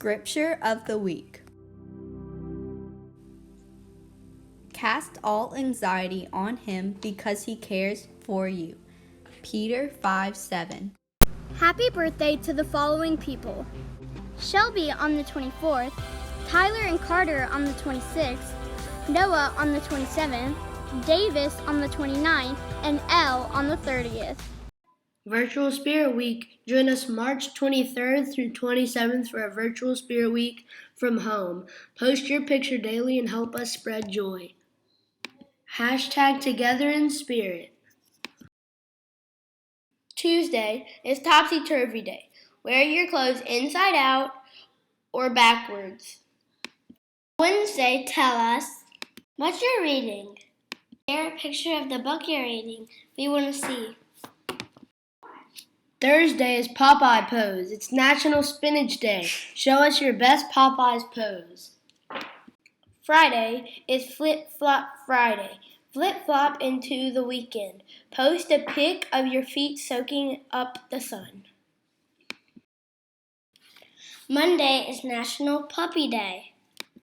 Scripture of the week. Cast all anxiety on him because he cares for you. Peter 5:7. Happy birthday to the following people: Shelby on the 24th, Tyler and Carter on the 26th, Noah on the 27th, Davis on the 29th, and Elle on the 30th. Virtual Spirit Week. Join us March 23rd through 27th for a Virtual Spirit Week from home. Post your picture daily and help us spread joy. Hashtag Together in Spirit. Tuesday is Topsy-Turvy Day. Wear your clothes inside out or backwards. Wednesday, tell us what you're reading. Share a picture of the book you're reading. We want to see. Thursday is Popeye Pose. It's National Spinach Day. Show us your best Popeye's pose. Friday is Flip Flop Friday. Flip flop into the weekend. Post a pic of your feet soaking up the sun. Monday is National Puppy Day.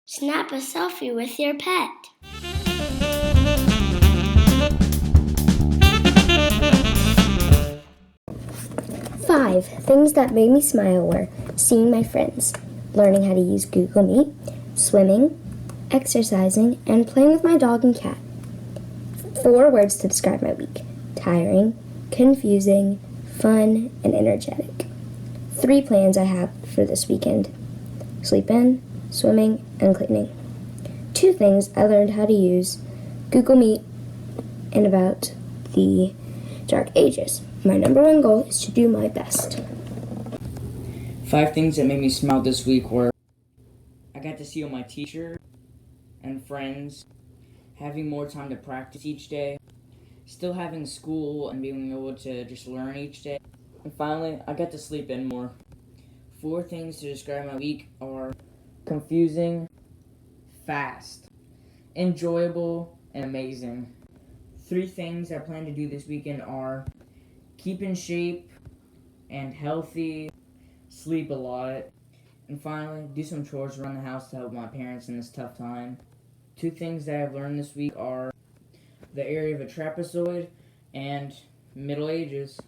Snap a selfie with your pet. Five things that made me smile were seeing my friends, learning how to use Google Meet, swimming, exercising, and playing with my dog and cat. 4 words to describe my week: tiring, confusing, fun, and energetic. 3 plans I have for this weekend: sleep in, swimming, and cleaning. 2 things I learned how to use Google Meet and about the Dark Ages. My number 1 goal is to do my best. 5 things that made me smile this week were I got to see all my teachers and friends, having more time to practice each day, still having school and being able to just learn each day, and finally, I got to sleep in more. 4 things to describe my week are confusing, fast, enjoyable, and amazing. 3 things I plan to do this weekend are keep in shape and healthy, sleep a lot, and finally, do some chores around the house to help my parents in this tough time. 2 things that I've learned this week are the area of a trapezoid and Middle Ages.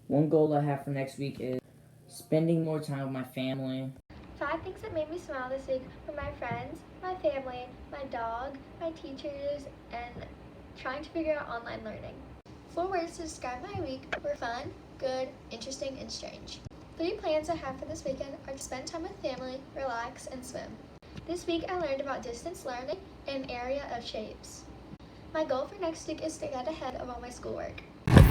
1 goal I have for next week is spending more time with my family. 5 things that made me smile this week were my friends, my family, my dog, my teachers, and trying to figure out online learning. 4 words to describe my week were fun, good, interesting, and strange. 3 plans I have for this weekend are to spend time with family, relax, and swim. This week I learned about distance learning and area of shapes. My goal for next week is to get ahead of all my schoolwork.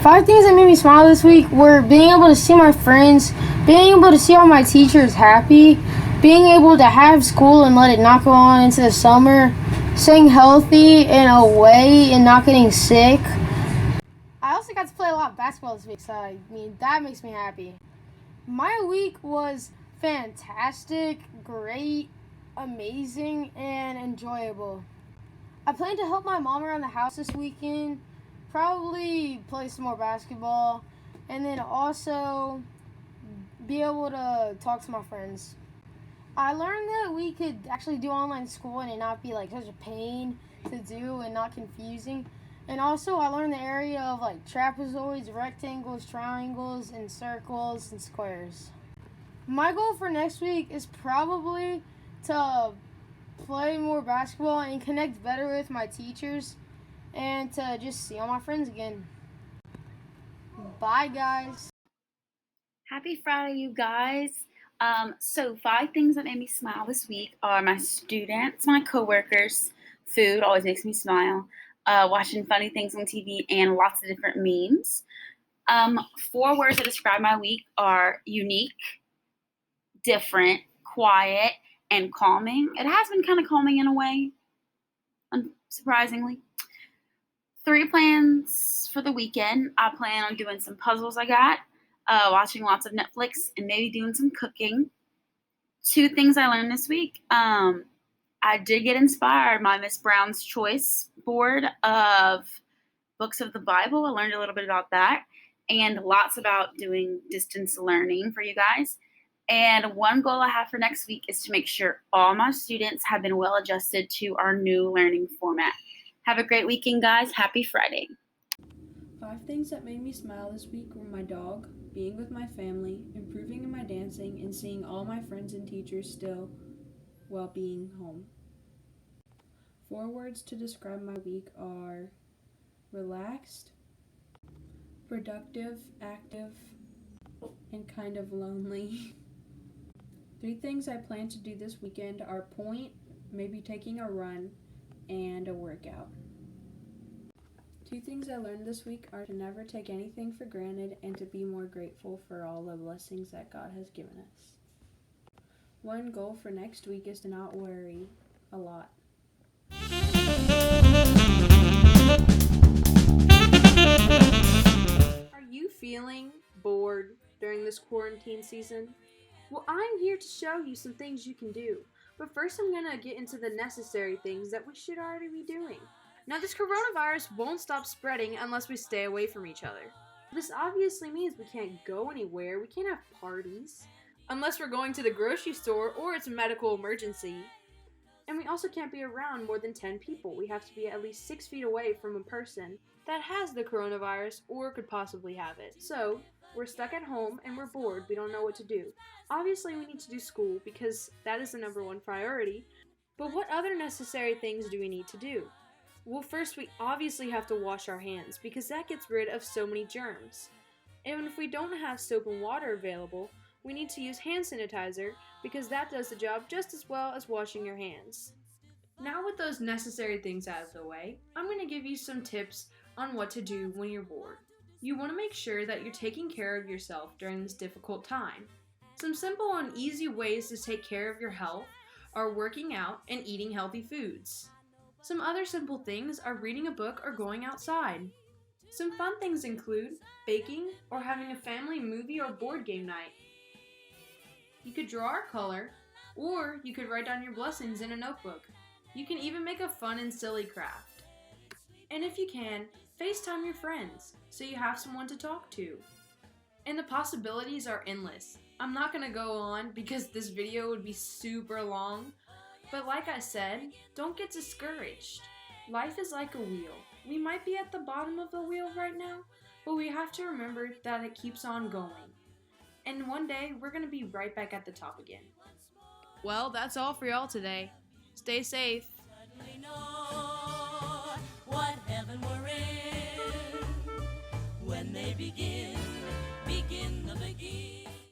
5 things that made me smile this week were being able to see my friends, being able to see all my teachers happy, being able to have school and let it not go on into the summer, staying healthy and away and not getting sick. I also got to play a lot of basketball this week, so that makes me happy. My week was fantastic, great, amazing, and enjoyable. I plan to help my mom around the house this weekend, probably play some more basketball, and then also be able to talk to my friends. I learned that we could actually do online school and it not be like such a pain to do and not confusing. And also I learned the area of like trapezoids, rectangles, triangles, and circles and squares. My goal for next week is probably to play more basketball and connect better with my teachers and to just see all my friends again. Bye, guys. Happy Friday, you guys. So 5 things that made me smile this week are my students, my coworkers, food always makes me smile, watching funny things on TV, and lots of different memes. 4 words that describe my week are unique, different, quiet, and calming. It has been kind of calming in a way, unsurprisingly. 3 plans for the weekend. I plan on doing some puzzles I got, watching lots of Netflix, and maybe doing some cooking. 2 things I learned this week. I did get inspired by Miss Brown's Choice board of books of the Bible. I learned a little bit about that and lots about doing distance learning for you guys. And one goal I have for next week is to make sure all my students have been well adjusted to our new learning format. Have a great weekend, guys. Happy Friday. 5 things that made me smile this week were my dog, being with my family, improving in my dancing, and seeing all my friends and teachers still while being home. 4 words to describe my week are relaxed, productive, active, and kind of lonely. 3 things I plan to do this weekend are point, maybe taking a run, and a workout. 2 things I learned this week are to never take anything for granted and to be more grateful for all the blessings that God has given us. 1 goal for next week is to not worry a lot. Are you feeling bored during this quarantine season? Well, I'm here to show you some things you can do. But first I'm going to get into the necessary things that we should already be doing. Now, this coronavirus won't stop spreading unless we stay away from each other. This obviously means we can't go anywhere, we can't have parties, unless we're going to the grocery store or it's a medical emergency. And we also can't be around more than 10 people. We have to be at least 6 feet away from a person that has the coronavirus or could possibly have it. So, we're stuck at home and we're bored, we don't know what to do. Obviously we need to do school because that is the #1 priority, but what other necessary things do we need to do? Well, first we obviously have to wash our hands because that gets rid of so many germs. And if we don't have soap and water available, we need to use hand sanitizer because that does the job just as well as washing your hands. Now with those necessary things out of the way, I'm going to give you some tips on what to do when you're bored. You want to make sure that you're taking care of yourself during this difficult time. Some simple and easy ways to take care of your health are working out and eating healthy foods. Some other simple things are reading a book or going outside. Some fun things include baking or having a family movie or board game night. You could draw or color, or you could write down your blessings in a notebook. You can even make a fun and silly craft. And if you can, FaceTime your friends so you have someone to talk to. And the possibilities are endless. I'm not going to go on because this video would be super long, but like I said, don't get discouraged. Life is like a wheel. We might be at the bottom of the wheel right now, but we have to remember that it keeps on going. And one day, we're going to be right back at the top again. Well, that's all for y'all today. Stay safe. Suddenly know what heaven we're in when they begin the beginning.